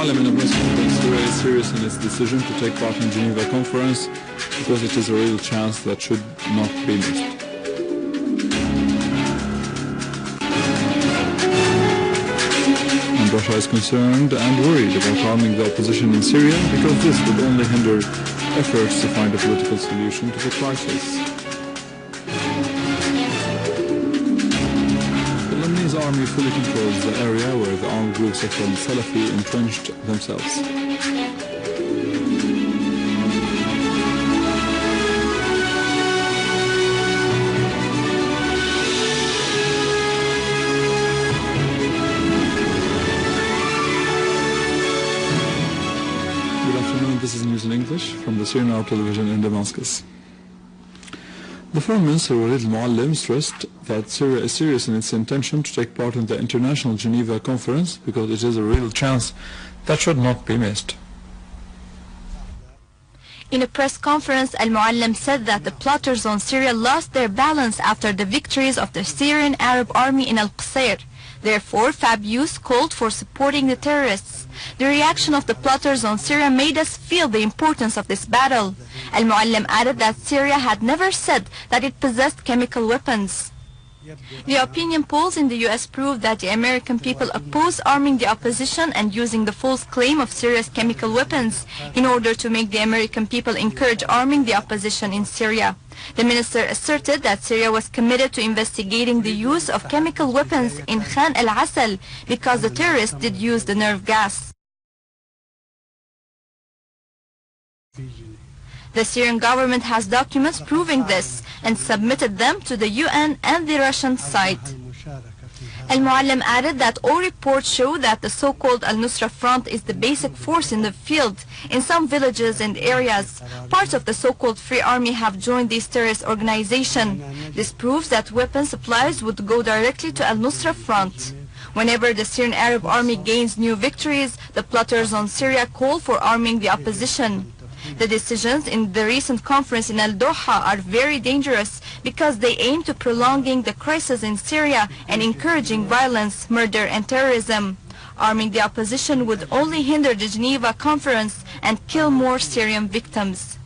al-Moallem in a press conference, Syria is serious in its decision to take part in Geneva conference because it is a real chance that should not be missed. And Russia is concerned and worried about arming the opposition in Syria because this would only hinder efforts to find a political solution to the crisis. The Lebanese army fully controls the area where the armed groups of al-Salafi entrenched themselves. This is news in English from the Syrian Arab television in Damascus. The Foreign Minister Walid al-Moallem stressed that Syria is serious in its intention to take part in the international Geneva conference because it is a real chance that should not be missed. In a press conference, al-Moallem said that the plotters on Syria lost their balance after the victories of the Syrian Arab army in al-Qusayr. Therefore, Fabius called for supporting the terrorists. The reaction of the plotters on Syria made us feel the importance of this battle. Al-Moallem added that Syria had never said that it possessed chemical weapons. The opinion polls in the US proved that the American people oppose arming the opposition and using the false claim of Syria's chemical weapons in order to make the American people encourage arming the opposition in Syria. The minister asserted that Syria was committed to investigating the use of chemical weapons in Khan al-Asal because the terrorists did use the nerve gas. The Syrian government has documents proving this and submitted them to the UN and the Russian side. Al-Moallem added that all reports show that the so-called al-Nusra front is the basic force in the field. In some villages and areas, parts of the so-called Free Army have joined this terrorist organization. This proves that weapon supplies would go directly to al-Nusra front. Whenever the Syrian Arab army gains new victories, the plotters on Syria call for arming the opposition. The decisions in the recent conference in Al-Doha are very dangerous because they aim to prolonging the crisis in Syria and encouraging violence, murder and terrorism. Arming the opposition would only hinder the Geneva conference and kill more Syrian victims.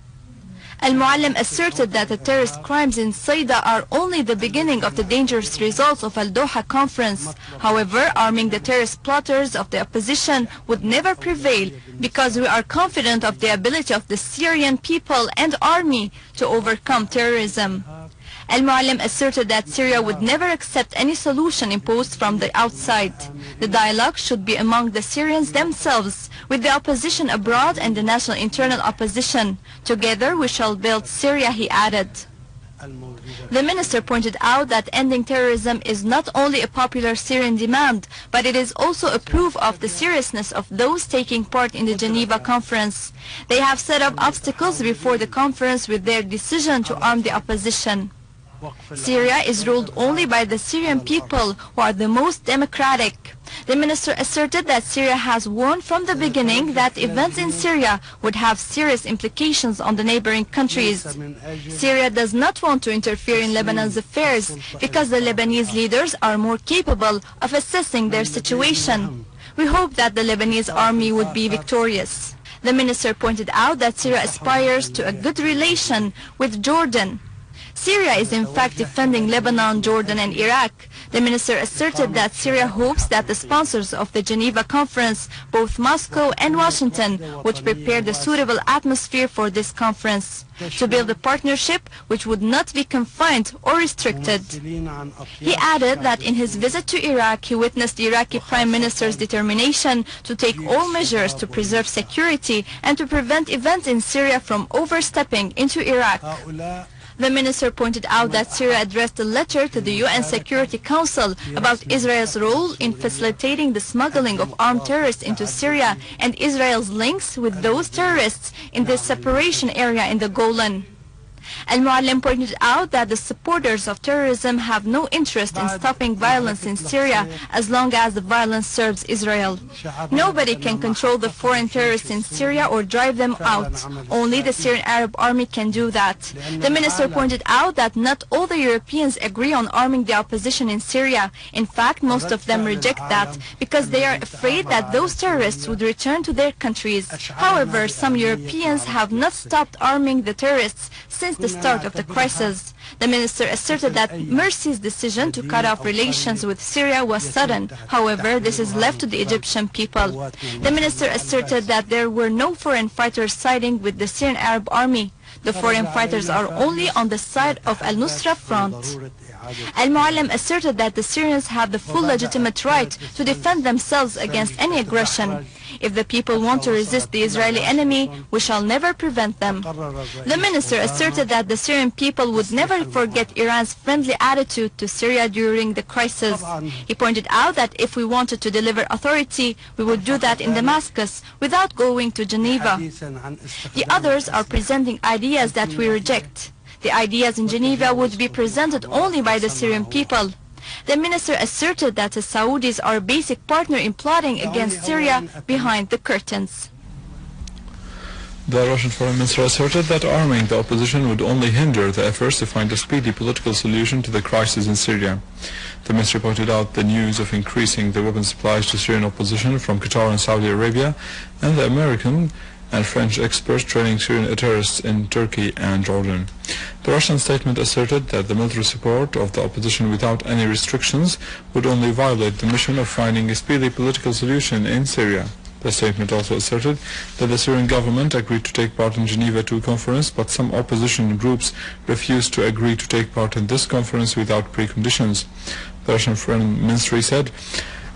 Al-Moallem asserted that the terrorist crimes in Sidon are only the beginning of the dangerous results of Al-Doha conference. However, arming the terrorist plotters of the opposition would never prevail because we are confident of the ability of the Syrian people and army to overcome terrorism. Al-Moallem asserted that Syria would never accept any solution imposed from the outside. The dialogue should be among the Syrians themselves, with the opposition abroad and the national internal opposition. Together we shall build Syria, he added. The minister pointed out that ending terrorism is not only a popular Syrian demand, but it is also a proof of the seriousness of those taking part in the Geneva conference. They have set up obstacles before the conference with their decision to arm the opposition. Syria is ruled only by the Syrian people, who are the most democratic. The minister asserted that Syria has warned from the beginning that events in Syria would have serious implications on the neighboring countries. Syria does not want to interfere in Lebanon's affairs because the Lebanese leaders are more capable of assessing their situation. We hope that the Lebanese army would be victorious. The minister pointed out that Syria aspires to a good relation with Jordan. Syria is in fact defending Lebanon, Jordan and Iraq. The minister asserted that Syria hopes that the sponsors of the Geneva conference, both Moscow and Washington, would prepare the suitable atmosphere for this conference, to build a partnership which would not be confined or restricted. He added that in his visit to Iraq, he witnessed the Iraqi Prime Minister's determination to take all measures to preserve security and to prevent events in Syria from overstepping into Iraq. The minister pointed out that Syria addressed a letter to the UN Security Council about Israel's role in facilitating the smuggling of armed terrorists into Syria and Israel's links with those terrorists in the separation area in the Golan. Al-Moallem pointed out that the supporters of terrorism have no interest in stopping violence in Syria as long as the violence serves Israel. Nobody can control the foreign terrorists in Syria or drive them out. Only the Syrian Arab army can do that. The minister pointed out that not all the Europeans agree on arming the opposition in Syria. In fact, most of them reject that because they are afraid that those terrorists would return to their countries. However, some Europeans have not stopped arming the terrorists since the start of the crisis. The minister asserted that Morsi's decision to cut off relations with Syria was sudden. However, this is left to the Egyptian people. The minister asserted that there were no foreign fighters siding with the Syrian Arab army. The foreign fighters are only on the side of al-Nusra front. Al-Moallem asserted that the Syrians have the full legitimate right to defend themselves against any aggression. If the people want to resist the Israeli enemy, we shall never prevent them. The minister asserted that the Syrian people would never forget Iran's friendly attitude to Syria during the crisis. He pointed out that if we wanted to deliver authority, we would do that in Damascus without going to Geneva. The others are presenting ideas that we reject. The ideas in Geneva would be presented only by the Syrian people. The minister asserted that the Saudis are a basic partner in plotting against Syria behind the curtains. The Russian foreign minister asserted that arming the opposition would only hinder the efforts to find a speedy political solution to the crisis in Syria. The minister pointed out the news of increasing the weapons supplies to Syrian opposition from Qatar and Saudi Arabia and the American and French experts training Syrian terrorists in Turkey and Jordan. The Russian statement asserted that the military support of the opposition without any restrictions would only violate the mission of finding a speedy political solution in Syria. The statement also asserted that the Syrian government agreed to take part in Geneva II conference, but some opposition groups refused to agree to take part in this conference without preconditions. The Russian Foreign Ministry said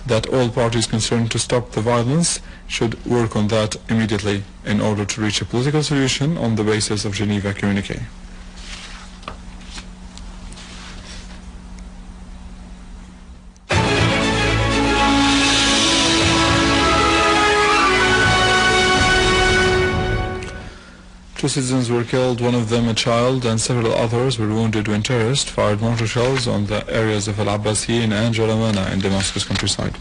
that all parties concerned to stop the violence should work on that immediately in order to reach a political solution on the basis of Geneva communique. Two citizens were killed, one of them a child, and several others were wounded when terrorists fired mortar shells on the areas of al-Abbasiyin and Jalamana in Damascus countryside.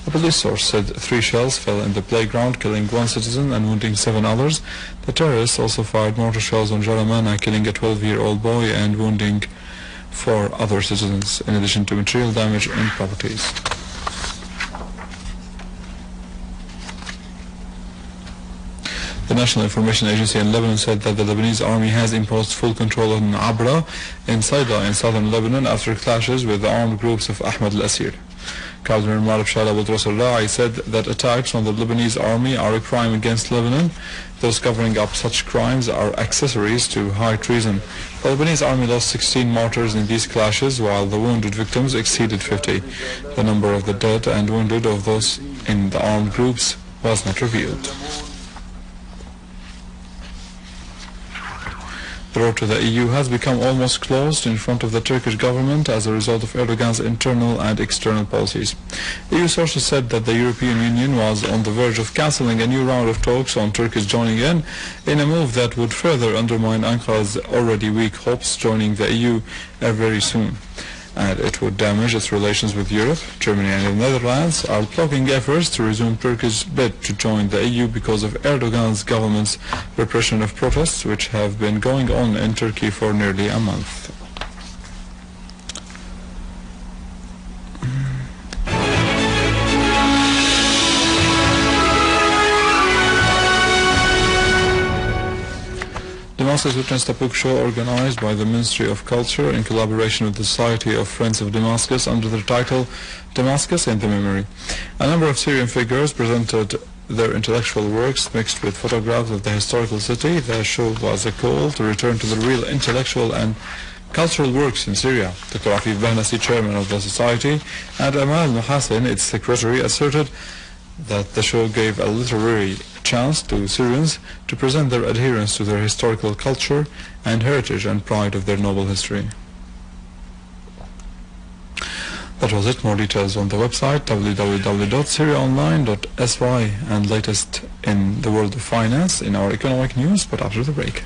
A police source said 3 shells fell in the playground, killing 1 citizen and wounding 7 others. The terrorists also fired mortar shells on Jalamana, killing a 12-year-old boy and wounding 4 other citizens, in addition to material damage in properties. The National Information Agency in Lebanon said that the Lebanese army has imposed full control on Abra in Sidon in southern Lebanon after clashes with the armed groups of Ahmad al-Asir. Cardinal Marab Shala Boutros said that attacks on the Lebanese army are a crime against Lebanon. Those covering up such crimes are accessories to high treason. The Lebanese army lost 16 martyrs in these clashes, while the wounded victims exceeded 50. The number of the dead and wounded of those in the armed groups was not revealed. The road to the EU has become almost closed in front of the Turkish government as a result of Erdogan's internal and external policies. EU sources said that the European Union was on the verge of cancelling a new round of talks on Turkey's joining in a move that would further undermine Ankara's already weak hopes joining the EU very soon. And it would damage its relations with Europe. Germany and the Netherlands are blocking efforts to resume Turkey's bid to join the EU because of Erdogan's government's repression of protests, which have been going on in Turkey for nearly a month. Damascus witnessed a book show organized by the Ministry of Culture in collaboration with the Society of Friends of Damascus under the title Damascus in the Memory. A number of Syrian figures presented their intellectual works mixed with photographs of the historical city. The show was a call to return to the real intellectual and cultural works in Syria. Dr. Afif Bahnasi, chairman of the society, and Amal Muhassin, its secretary, asserted that the show gave a literary chance to Syrians to present their adherence to their historical culture and heritage and pride of their noble history. That was it. More details on the website www.syriaonline.sy and latest in the world of finance in our economic news, but after the break.